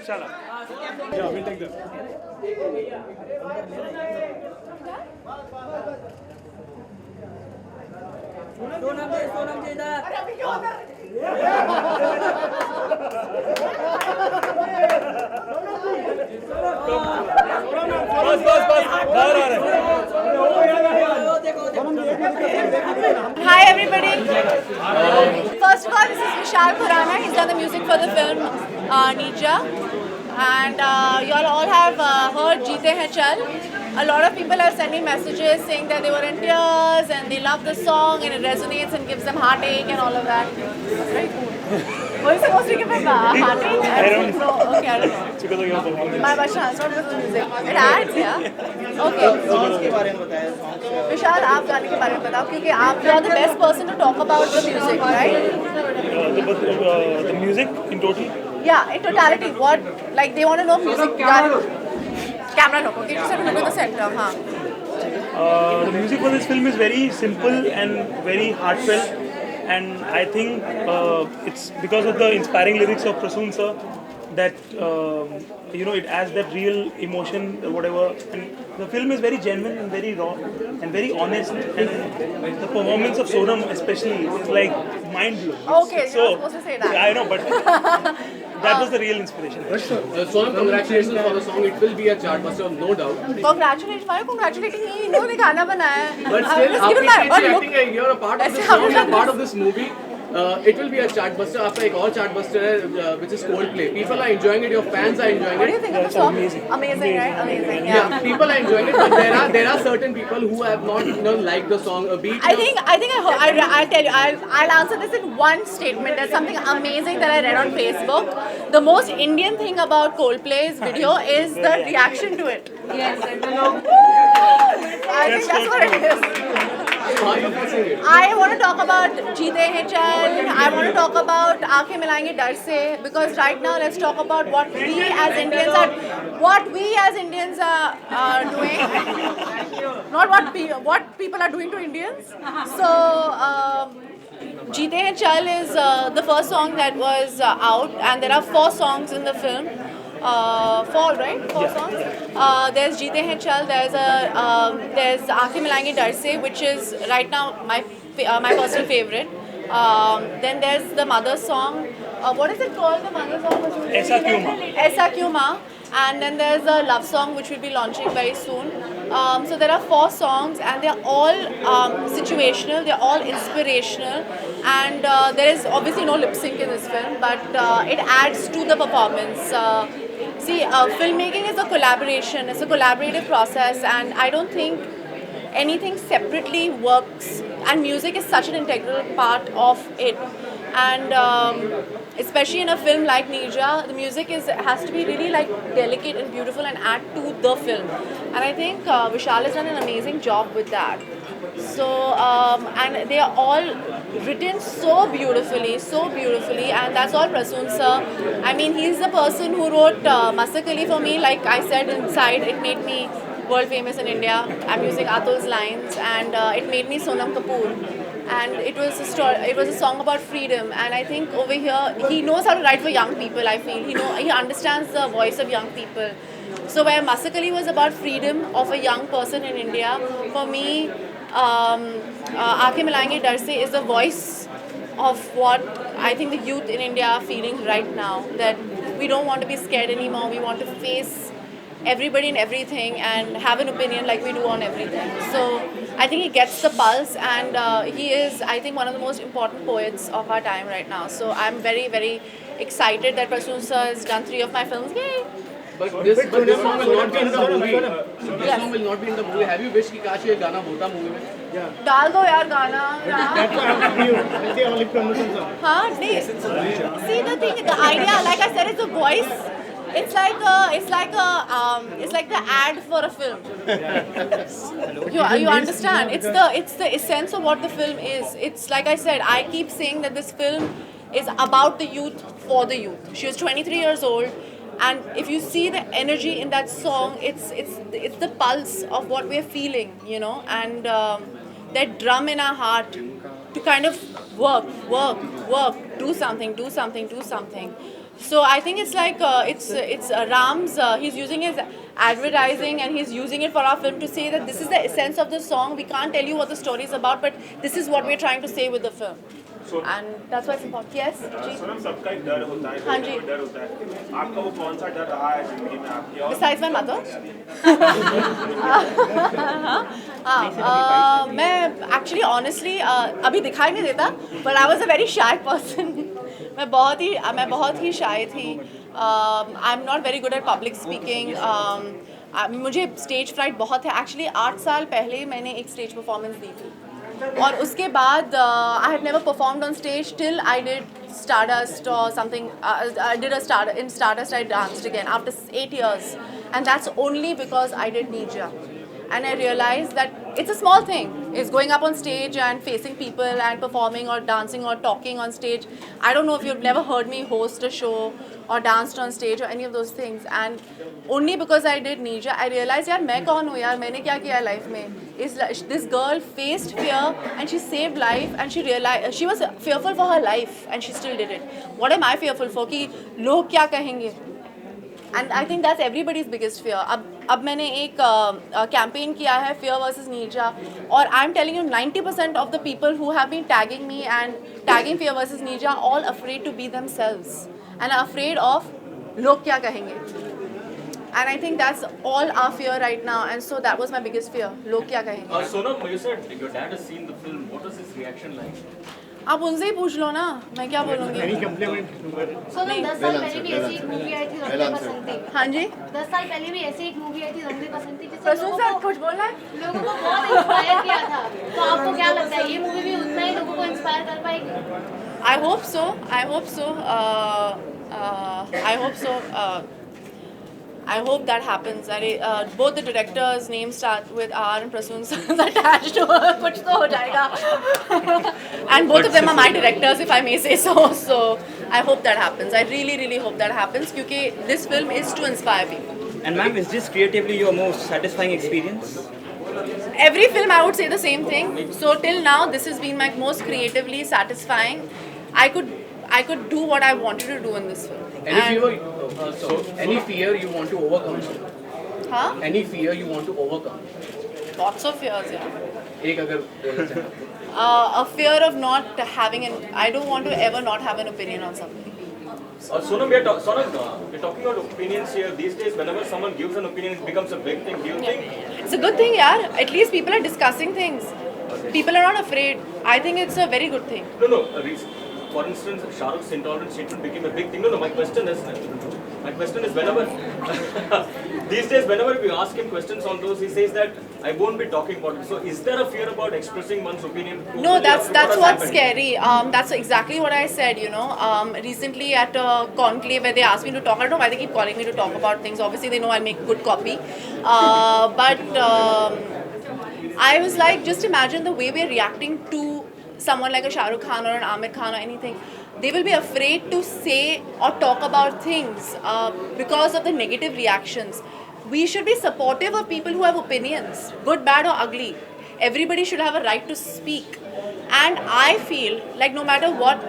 Shala. Yeah, we'll take that. Sonam ji इधर. बस बाहर आ रहे हैं. Hi everybody. First of all, this is Vishal Khurana. He's done the music for the film Neerja. And you all have heard Jeete Hain Chal. A lot of people are sending messages saying that they were in tears and they love the song and it resonates and gives them heartache and all of that. That's very cool. Were you supposed to give him heartache? I don't know. Okay, I don't know. It's because of your performance. My Bashan, it's not because of the music. It adds, yeah? Okay. Songs के बारे में बताया songs विशाल, आप गाने के बारे में बताओ क्योंकि आप you are the best person to talk about the music, right? The music in total. Yeah, in totality, what like they want to know music. Camera look, okay? Just have to look at the center, huh? The music for this film is very simple and very heartfelt, and I think it's because of the inspiring lyrics of Prasoon sir that it adds that real emotion, whatever. And the film is very genuine and very raw and very honest. And the performance of Sonam especially is like mind blowing. Okay, you're not supposed to say that. I know, but that was the real inspiration. Sonam, congratulations for the song. It will be a chart buster, no doubt. Congratulations, why are you congratulating me? इन्होंने गाना बनाया है. But still, you're a part of this song, you're a part of this movie. It will be a chart buster. After एक और chart buster है, which is Coldplay. People are enjoying it. Your fans are enjoying What do it. you think of the song? Amazing, right? Amazing, yeah. Yeah, people are enjoying it, but there are certain people who have not liked the song a beat. I'll tell you, I'll answer this in one statement. There's something amazing that I read on Facebook. The most Indian thing about Coldplay's video is the reaction to it. Yes. I think that's what it is. How are you facing it? I want to talk about Jeete Hain Chal. I want to talk about Aankhen Milayenge Darr se, because right now let's talk about what we as Indians are doing. Not what people are doing to Indians. So Jeete Hain Chal is the first song that was out, and there are 4 songs in the film. 4, right? 4 songs. There's Jeete Hain Chal. There's Aankhen Milayenge Darr se, which is right now my personal favorite. Then there's the mother song. What is it called? The mother song? Aisa Kyun Ma. Aisa Kyun Ma. And then there's a love song which will be launching very soon. So there are 4 songs and they're all situational, they're all inspirational, and there is obviously no lip sync in this film, but it adds to the performance. Filmmaking is a collaboration, it's a collaborative process, and I don't think anything separately works, and music is such an integral part of it. And especially in a film like Neerja, the music has to be really like delicate and beautiful and add to the film. And I think Vishal has done an amazing job with that. So and they are all written so beautifully, and that's all Prasoon sir. I mean, he's the person who wrote Masakali for me. Like I said inside, it made me world famous in India. I'm using Atul's lines, and it made me Sonam Kapoor. And it was a song about freedom, and I think over here he knows how to write for young people. I feel he understands the voice of young people. So where Masakali was about freedom of a young person in India, for me Aankhen Milayenge Darr se is the voice of what I think the youth in India are feeling right now, that we don't want to be scared anymore, we want to face everybody and everything and have an opinion like we do on everything. So I think he gets the pulse, and he is, I think, one of the most important poets of our time right now. So I'm very, very excited that Prasoon sir has done 3 of my films. Yay! But this song will not be in the movie. This song will not be in the movie. Have you wished कि काश ये गाना होता movie में? डाल दो यार गाना. हाँ, नहीं. See, the thing, the idea, like I said, it's a voice. It's like the ad for a film. You understand? It's the essence of what the film is. It's like I said, I keep saying that this film is about the youth for the youth. She was 23 years old, and if you see the energy in that song, it's the pulse of what we're feeling, and that drum in our heart to kind of work, do something, do something, do something. So I think it's like it's Ram's. He's using his advertising and he's using it for our film to say that this is the essence of the song. We can't tell you what the story is about, but this is what we're trying to say with the film. And that's why it's important. Yes, जी. सोनम सबका एक डर होता है, हाँ जी. कोई डर होता है. आपका वो कौन सा डर रहा है जिंदगी में आपकी? और Besides my mother. मैं actually honestly अभी दिखाई नहीं देता, but I was a very shy person. मैं बहुत ही shy थी. I'm not very good at public speaking. मुझे stage fright बहुत है. Actually 8 साल पहले मैंने एक stage performance दी थी. और उसके बाद I had never performed on stage till I did Stardust or something. I did in Stardust I danced again after 8 years, and that's only because I did Neerja. And I realized that it's a small thing. It's going up on stage and facing people and performing or dancing or talking on stage. I don't know if you've never heard me host a show or danced on stage or any of those things. And only because I did Neerja, I realized, यार मैं कौन हूँ यार, मैंने क्या किया life में? This girl faced fear and she saved life, and she realized she was fearful for her life and she still did it. What am I fearful for? कि लोग क्या कहेंगे? And I think that's everybody's biggest fear. अब मैंने एक campaign किया है Fear versus Neerja, और I'm telling you 90% of the people who have been tagging me and tagging Fear versus Neerja are all afraid to be themselves and are afraid of लोग क्या कहेंगे. And I think that's all our fear right now, and so that was my biggest fear. लोग क्या कहेंगे. Sonam, you said your dad has seen the film. What was his reaction like? आप उनसे ही पूछ लो ना, मैं क्या बोलूँगी. सोनम 10 साल पहले भी ऐसी एक मूवी आई थी रंग दे बसंती. हाँ जी. 10 साल पहले भी ऐसी एक मूवी आई थी रंग दे बसंती जिससे प्रसून लोगों सर को कुछ बोलना है. लोगों को बहुत इंस्पायर किया था. तो आपको क्या लगता है ये मूवी भी उतना ही लोगों को इंस्पायर कर पाएगी? I hope so. I hope so. I hope so. I hope that happens. Both the directors' names start with R and Prasoon's attached to her. कुछ तो हो जाएगा. And both of them are my directors, if I may say so. So I hope that happens. I really, really hope that happens because this film is to inspire people. And ma'am, is this creatively your most satisfying experience? Every film I would say the same thing. So till now, this has been my most creatively satisfying. I could do what I wanted to do in this film. Any fear you want to overcome? Huh? Any fear you want to overcome? Lots of fears, yeah. एक अगर A fear of not having I don't want to ever not have an opinion on something. Sonam, we're talking about opinions here. These days, whenever someone gives an opinion, it becomes a big thing. Do you think? It's a good thing, yeah. At least people are discussing things. People are not afraid. I think it's a very good thing. No. For instance, Shah Rukh's intolerant statement became a big thing. No. My question is whenever these days, whenever we ask him questions on those, he says that I won't be talking about it. So, is there a fear about expressing one's opinion? No, that's what's scary. That's exactly what I said. You know, recently at a conclave where they asked me to talk. I don't know why they keep calling me to talk about things. Obviously, they know I'll make good copy. But I was like, just imagine the way we're reacting to someone like a Shah Rukh Khan or an Aamir Khan or anything. They will be afraid to say or talk about things because of the negative reactions. We should be supportive of people who have opinions, good, bad or ugly. Everybody should have a right to speak. And I feel like no matter what,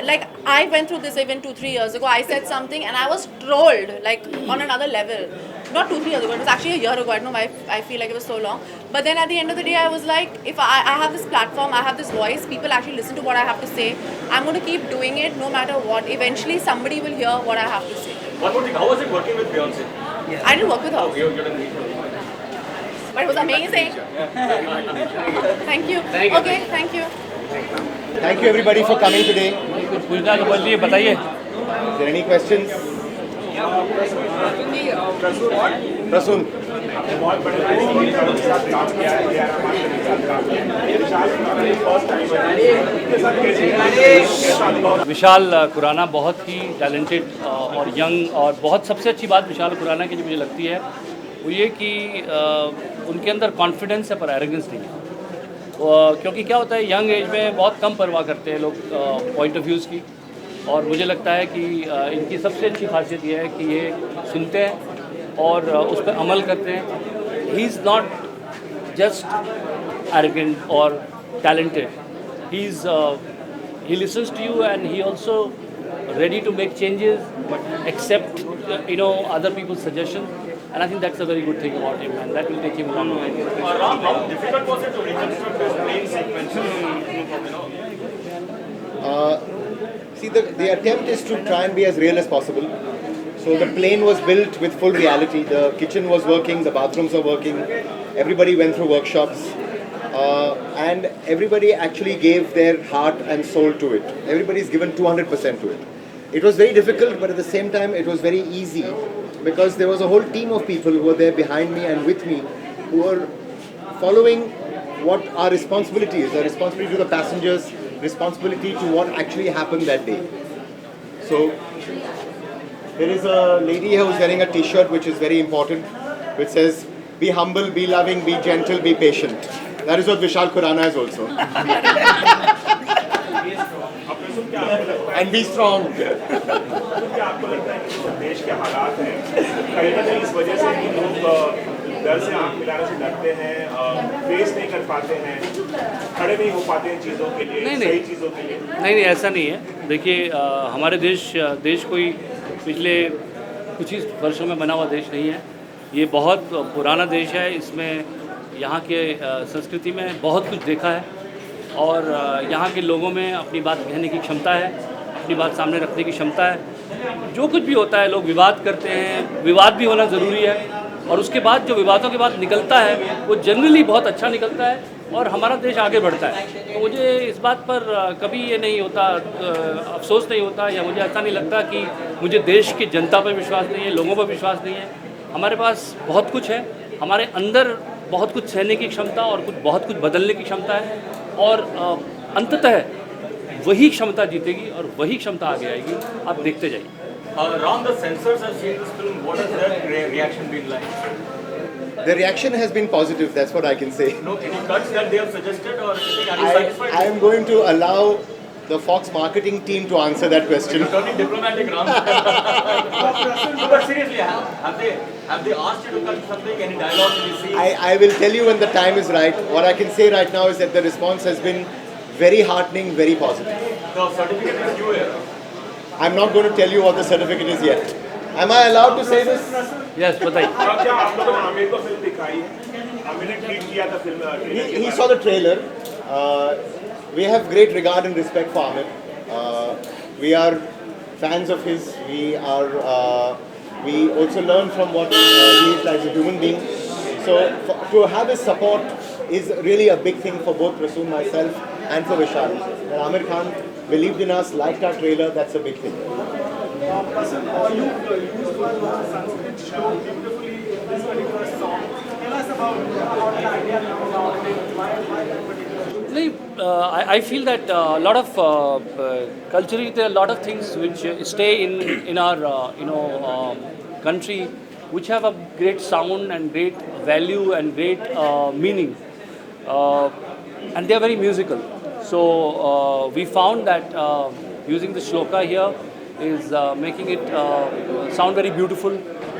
like I went through this even 2-3 years ago. I said something and I was trolled like on another level. Not 2-3 years ago, it was actually a year ago. I don't know why I feel like it was so long. But then at the end of the day, I was like, if I have this platform, I have this voice, people actually listen to what I have to say. I'm going to keep doing it no matter what. Eventually, somebody will hear what I have to say. One more thing, how was it working with Beyonce? I didn't work with her. You didn't meet her. But it was amazing. Thank you. Okay, thank you. Thank you everybody for coming today. कुछ पूछना तो बोलिए, बताइए. Is there any questions? Prasoon. विशाल खुराना बहुत ही talented और young, और बहुत सबसे अच्छी बात विशाल खुराना की जो मुझे लगती है वो ये कि उनके अंदर कॉन्फिडेंस है पर एरोगेंस नहीं है. क्योंकि क्या होता है, यंग एज में बहुत कम परवाह करते हैं लोग पॉइंट ऑफ व्यूज़ की, और मुझे लगता है कि इनकी सबसे अच्छी खासियत ये है कि ये सुनते हैं और उस पर अमल करते हैं. He is not just arrogant और talented, he is he listens to you and he also ready to make changes, accept other people's suggestions, and I think that's a very good thing about him, and that will take him a long way. Ram, how difficult was it to reconstruct his plane sequences? See, the attempt is to try and be as real as possible. So the plane was built with full reality. The kitchen was working, the bathrooms were working. Everybody went through workshops. And everybody actually gave their heart and soul to it. Everybody's given 200% to it. It was very difficult, but at the same time, it was very easy because there was a whole team of people who were there behind me and with me who were following what our responsibility is. Our responsibility to the passengers, responsibility to what actually happened that day. So there is a lady here who's wearing a t-shirt which is very important, which says, "Be humble, be loving, be gentle, be patient." That is what Vishal Khurana is also. And be strong. क्या आपको लगता है कि जो देश के हालात हैं कहीं ना कहीं इस वजह से कि लोग डर से आंख मिलाने से डरते हैं, फेस नहीं कर पाते हैं, खड़े नहीं हो पाते हैं चीज़ों के लिए, सही चीज़ों के लिए? नहीं, ऐसा नहीं है। देखिए, हमारे देश कोई पिछले कुछ ही वर्षों में बना हुआ देश नहीं है। ये बहुत पुराना देश है। इसमें यहाँ के संस्कृति में बहुत कुछ देखा है और यहाँ के लोगों में अपनी बात कहने की क्षमता है, अपनी बात सामने रखने की क्षमता है। जो कुछ भी होता है, लोग विवाद करते हैं, विवाद भी होना ज़रूरी है और उसके बाद जो विवादों के बाद निकलता है वो जनरली बहुत अच्छा निकलता है और हमारा देश आगे बढ़ता है। तो मुझे इस बात पर कभी ये नहीं होता, अफसोस नहीं होता या मुझे ऐसा नहीं लगता कि मुझे देश की जनता पर विश्वास नहीं है, लोगों पर विश्वास नहीं है। हमारे पास बहुत कुछ है, हमारे अंदर बहुत कुछ सहने की क्षमता और बहुत कुछ बदलने की क्षमता है और अंततः वही क्षमता जीतेगी और वही क्षमता आगे आएगी। आप देखते जाइए। Ram, the censors have seen this film. What has their reaction been like? The reaction has been positive, that's what I can say. No, any cuts that they have suggested or anything? Are you satisfied? I am going to allow the Fox marketing team to answer that question. You're turning diplomatic, Ram. No, but seriously, have they asked you to cut something? Any dialogue in the scene? I will tell you when the time is right. What I can say right now is that the response has been very heartening, very positive. The certificate is due here. I'm not going to tell you what the certificate is yet. Am I allowed to say this? Yes, बताइए। क्या आप लोगों ने आमिर को film दिखाई है? आमिर ने tweet किया था film. He saw the trailer. We have great regard and respect for Amir. We are fans of his. We also learn from what he is as a human being. So to have his support is really a big thing for both Prasoon, myself, and for Vishal. And Amir Khan believed in us, liked our trailer. That's a big thing. You used one Sanskrit shloka beautifully this particular song. Tell us about how the idea came about and why that particular. I feel that a lot of culturally there are a lot of things which stay in our country which have a great sound and great value and great meaning, and they are very musical. So we found that using the shloka here is making it sound very beautiful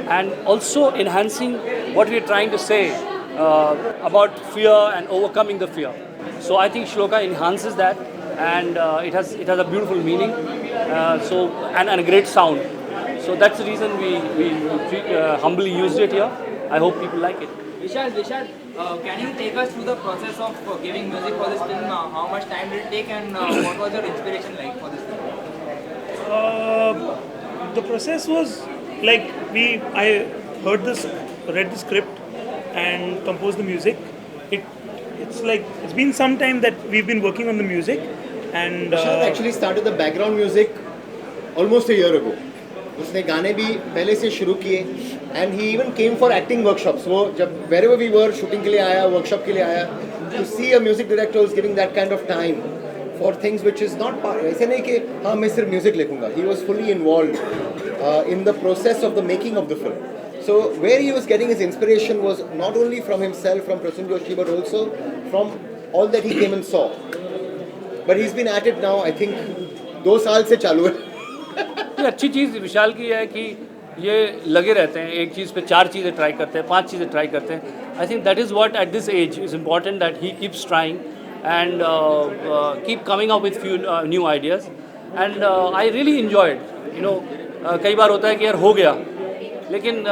and also enhancing what we are trying to say about fear and overcoming the fear. So I think shloka enhances that, and it has a beautiful meaning, and a great sound. So that's the reason we humbly used it here. I hope people like it. Vishal, can you take us through the process of giving music for this film? How much time did it take, and what was your inspiration like for this film? The process was like I read the script and composed the music. It's been some time that we've been working on the music, and Vishal actually started the background music almost a year ago. उसने गाने भी पहले से शुरू किए, and he even came for acting workshops. वो जब wherever we were shooting के लिए आया, workshop के लिए आया, to see a music director who's giving that kind of time for things which is not part. ऐसे नहीं कि हाँ मैं सिर्फ music लिखूँगा. He was fully involved in the process of the making of the film. So where he was getting his inspiration was not only from himself, from Prasoon Joshi, but also from all that he came and saw. But he's been at it now, I think 2 साल से चालू है. ये अच्छी चीज़ विशाल की है कि ये लगे रहते हैं, एक चीज़ पे 4 चीज़ें ट्राई करते हैं, 5 चीज़ें ट्राई करते हैं. I think that is what at this age is important, that he keeps trying and keep coming up with few new ideas. And I really enjoyed. You know, कई बार होता है कि यार हो गया, लेकिन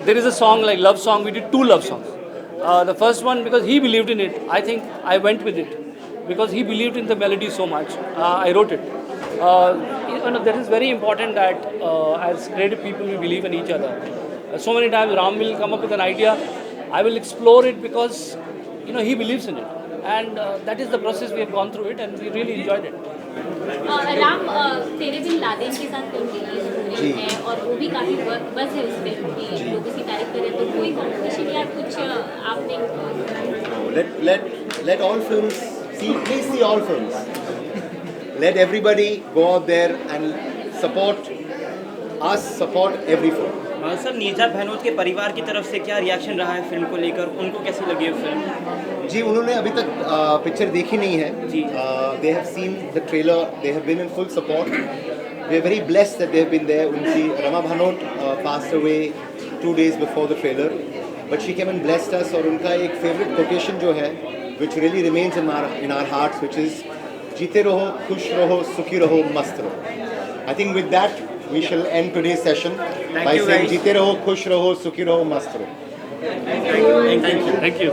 there is a song like love song. We did 2 love songs. The first one, because he believed in it, I think I went with it because he believed in the melody so much. I wrote it. You know, that is very important that as creative people we believe in each other. So many times Ram will come up with an idea, I will explore it because you know he believes in it, and that is the process we have gone through it, and we really enjoyed it. Ram तेरे bin Laden के साथ film release है और वो भी काफी बस है उस फिल्म की, लोग उसकी तारीफ कर रहे हैं, तो कोई कॉम्पिटिशन या कुछ आपने Let all films please see all films. Let everybody go out there and support us, support every film. सर, नीरजा बहनोत के परिवार की तरफ से क्या रिएक्शन रहा है फिल्म को लेकर? उनको कैसी लगी है फिल्म? जी, उन्होंने अभी तक पिक्चर देखी नहीं है जी। They have seen the trailer, they have been in full support. We are very blessed that they have been there. उनकी Rama बहनोत passed away 2 days before the trailer, but she came and blessed us. और उनका एक favorite quotation जो है, which really remains in our hearts, which is जीते रहो, खुश रहो, सुखी रहो, मस्त रहो. I think with that we shall end today's session by saying जीते रहो, खुश रहो, सुखी रहो, मस्त रहो. Thank you. Thank you.